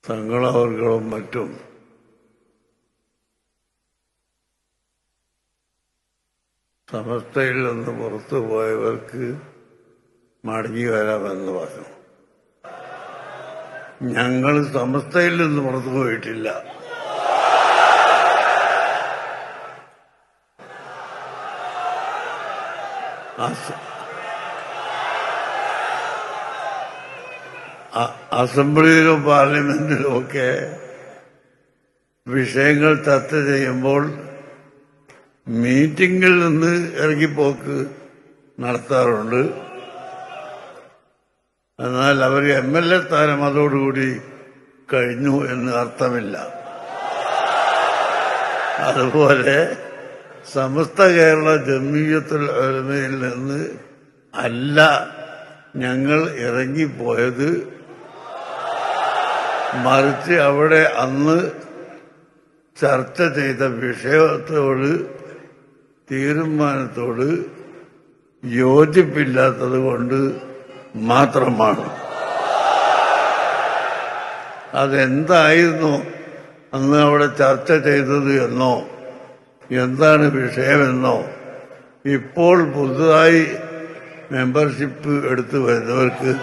തങ്ങളവർകളും മറ്റും സമസ്തയിൽ നിന്ന് പുറത്തു പോയവർക്ക് മടങ്ങി വരാമെന്ന് പറഞ്ഞു. ഞങ്ങൾ സമസ്തയിൽ നിന്ന് പുറത്തു പോയിട്ടില്ല. അസംബ്ലിയിലും പാർലമെന്റിലും ഒക്കെ വിഷയങ്ങൾ ചർച്ച ചെയ്യുമ്പോൾ മീറ്റിംഗിൽ നിന്ന് ഇറങ്ങിപ്പോക്ക് നടത്താറുണ്ട്. എന്നാൽ അവർ MLA സ്ഥാനം അതോടുകൂടി കഴിഞ്ഞു എന്ന് അർത്ഥമില്ല. അതുപോലെ സമസ്ത കേരള ജംഇയ്യത്തുൽ ഉലമയിൽ നിന്ന് അല്ല ഞങ്ങൾ ഇറങ്ങിപ്പോയത്, മറിച്ച് അവിടെ അന്ന് ചർച്ച ചെയ്ത വിഷയത്തോട് തീരുമാനത്തോട് യോജിപ്പില്ലാത്തത് കൊണ്ട് മാത്രമാണ്. അതെന്തായിരുന്നു അന്ന് അവിടെ ചർച്ച ചെയ്തത് എന്നോ എന്താണ് വിഷയമെന്നോ ഇപ്പോൾ പുതുതായി മെമ്പർഷിപ്പ് എടുത്തു വരുന്നവർക്ക്